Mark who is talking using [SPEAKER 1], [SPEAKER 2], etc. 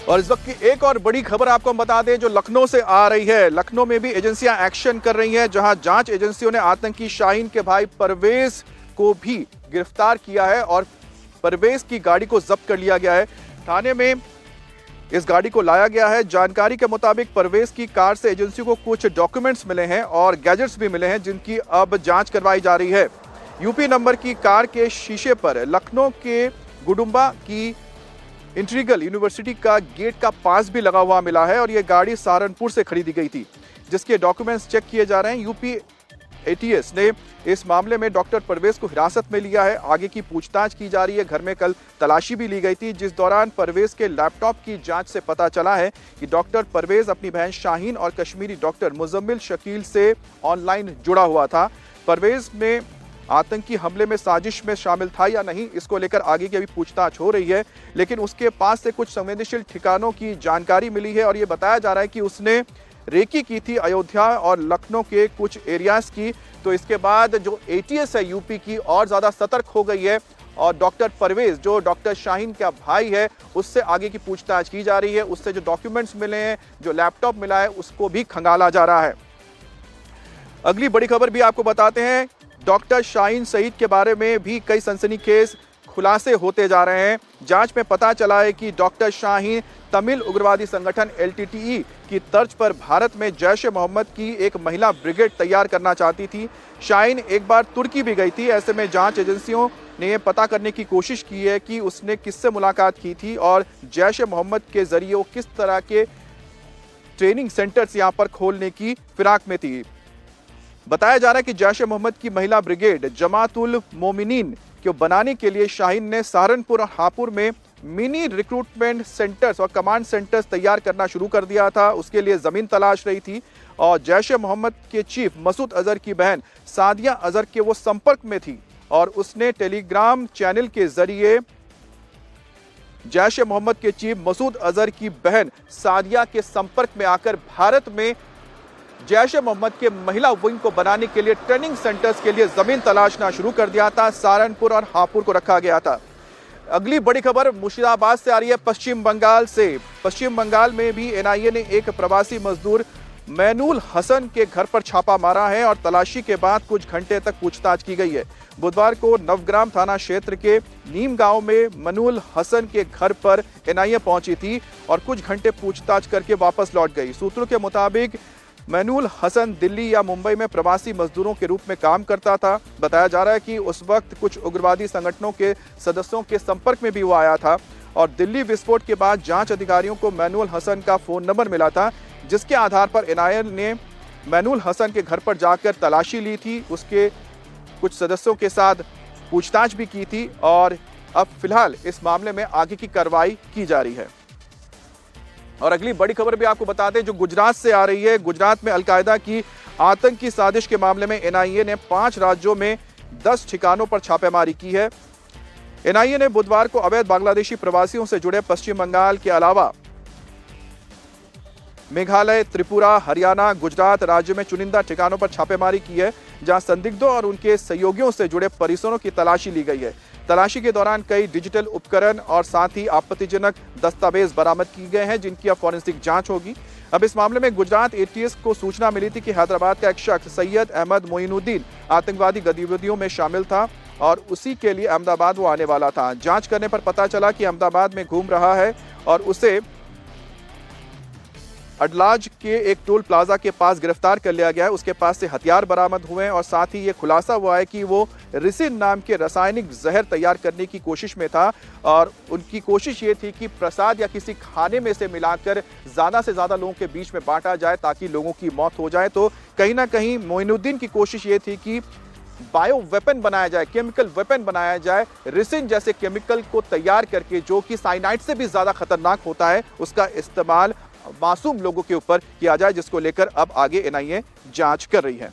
[SPEAKER 1] और इस वक्त की एक और बड़ी खबर आपको हम बता दें जो लखनऊ से आ रही है। लखनऊ में भी एजेंसियां एक्शन कर रही हैं, जहां जांच एजेंसियों ने आतंकी शाहीन के भाई परवेज को भी गिरफ्तार किया है और परवेज की गाड़ी को जब्त कर लिया गया है। थाने में इस गाड़ी को लाया गया है। जानकारी के मुताबिक परवेज की कार से एजेंसियों को कुछ डॉक्यूमेंट्स मिले हैं और गैजेट्स भी मिले हैं, जिनकी अब जांच करवाई जा रही है। यूपी नंबर की कार के शीशे पर लखनऊ के गुडुम्बा की इंटीग्रल यूनिवर्सिटी का गेट का पास भी लगा हुआ मिला है और यह गाड़ी सहारनपुर से खरीदी गई थी, जिसके डॉक्यूमेंट्स चेक किए जा रहे हैं। यूपी एटीएस ने इस मामले में डॉक्टर परवेज को हिरासत में लिया है। आगे की पूछताछ की जा रही है। घर में कल तलाशी भी ली गई थी, जिस दौरान परवेज के लैपटॉप की जांच से पता चला है कि डॉक्टर परवेज अपनी बहन शाहीन और कश्मीरी डॉक्टर मुजम्मिल शकील से ऑनलाइन जुड़ा हुआ था। परवेज में आतंकी हमले में साजिश में शामिल था या नहीं, इसको लेकर आगे की अभी पूछताछ हो रही है, लेकिन उसके पास से कुछ संवेदनशील ठिकानों की जानकारी मिली है और ये बताया जा रहा है कि उसने रेकी की थी अयोध्या और लखनऊ के कुछ एरियाज की। तो इसके बाद जो एटीएस है यूपी की और ज्यादा सतर्क हो गई है और डॉक्टर परवेज जो डॉक्टर शाहीन का भाई है उससे आगे की पूछताछ की जा रही है। उससे जो डॉक्यूमेंट्स मिले हैं, जो लैपटॉप मिला है, उसको भी खंगाला जा रहा है। अगली बड़ी खबर भी आपको बताते हैं। डॉक्टर शाहीन सईद के बारे में भी कई सनसनीखेज खुलासे होते जा रहे हैं। जांच में पता चला है कि डॉक्टर शाहीन तमिल उग्रवादी संगठन एलटीटीई की तर्ज पर भारत में जैश ए मोहम्मद की एक महिला ब्रिगेड तैयार करना चाहती थी। शाहीन एक बार तुर्की भी गई थी। ऐसे में जांच एजेंसियों ने यह पता करने की कोशिश की है कि उसने किससे मुलाकात की थी और जैश ए मोहम्मद के जरिए वो किस तरह के ट्रेनिंग सेंटर्स यहाँ पर खोलने की फिराक में थी। बताया जा रहा है कि जैश ए मोहम्मद की महिला ब्रिगेड जमातुल मोमिनीन को बनाने के लिए शाहीन ने सहारनपुर और हापुड़ में मिनी रिक्रूटमेंट सेंटर्स और कमांड सेंटर्स तैयार करना शुरू कर दिया था। उसके लिए जमीन तलाश रही थी और जैश ए मोहम्मद के चीफ मसूद अजहर की बहन सादिया अजहर के वो संपर्क में थी और उसने टेलीग्राम चैनल के जरिए जैश ए मोहम्मद के चीफ मसूद अजहर की बहन सादिया के संपर्क में आकर भारत में जैश ए मोहम्मद के महिला विंग को बनाने के लिए ट्रेनिंग सेंटर्स के लिए जमीन तलाशना शुरू कर दिया था। सहारनपुर और हापुड़ को रखा गया था। अगली बड़ी खबर मुर्शिदाबाद से आ रही है, पश्चिम बंगाल से। पश्चिम बंगाल में भी एनआईए ने एक प्रवासी मजदूर मैनुल हसन के घर पर छापा मारा है और तलाशी के बाद कुछ घंटे तक पूछताछ की गई है। बुधवार को नवग्राम थाना क्षेत्र के नीम गांव में मैनुल हसन के घर पर एनआईए पहुंची थी और कुछ घंटे पूछताछ करके वापस लौट गई। सूत्रों के मुताबिक मैनुल हसन दिल्ली या मुंबई में प्रवासी मजदूरों के रूप में काम करता था। बताया जा रहा है कि उस वक्त कुछ उग्रवादी संगठनों के सदस्यों के संपर्क में भी वो आया था और दिल्ली विस्फोट के बाद जांच अधिकारियों को मैनुल हसन का फोन नंबर मिला था, जिसके आधार पर एनआईए ने मैनुल हसन के घर पर जाकर तलाशी ली थी। उसके कुछ सदस्यों के साथ पूछताछ भी की थी और अब फिलहाल इस मामले में आगे की कार्रवाई की जा रही है। और अगली बड़ी खबर भी आपको बता दें जो गुजरात से आ रही है। गुजरात में अलकायदा की आतंकी साजिश के मामले में एनआईए ने 5 राज्यों में 10 ठिकानों पर छापेमारी की है। एनआईए ने बुधवार को अवैध बांग्लादेशी प्रवासियों से जुड़े पश्चिम बंगाल के अलावा मेघालय, त्रिपुरा, हरियाणा, गुजरात राज्य में चुनिंदा ठिकानों पर छापेमारी की है, जहां संदिग्धों और उनके सहयोगियों से जुड़े परिसरों की तलाशी ली गई है। तलाशी के दौरान कई डिजिटल उपकरण और साथ ही आपत्तिजनक दस्तावेज बरामद किए गए हैं, जिनकी अब फॉरेंसिक जांच होगी। अब इस मामले में गुजरात एटीएस को सूचना मिली थी कि हैदराबाद का एक शख्स सैयद अहमद मोइनुद्दीन आतंकवादी गतिविधियों में शामिल था और उसी के लिए अहमदाबाद वो आने वाला था। जांच करने पर पता चला कि अहमदाबाद में घूम रहा है और उसे अडलाज के एक टोल प्लाजा के पास गिरफ्तार कर लिया गया है। उसके पास से हथियार बरामद हुए हैं और साथ ही ये खुलासा हुआ है कि वो रिसिन नाम के रासायनिक जहर तैयार करने की कोशिश में था और उनकी कोशिश ये थी कि प्रसाद या किसी खाने में से मिलाकर ज़्यादा से ज़्यादा लोगों के बीच में बांटा जाए ताकि लोगों की मौत हो जाए। तो कहीं ना कहीं मोइनुद्दीन की कोशिश ये थी कि बायो वेपन बनाया जाए, केमिकल वेपन बनाया जाए, रिसिन जैसे केमिकल को तैयार करके, जो कि साइनाइड से भी ज़्यादा खतरनाक होता है, उसका इस्तेमाल मासूम लोगों के ऊपर किया जाए, जिसको लेकर अब आगे एनआईए जांच कर रही है।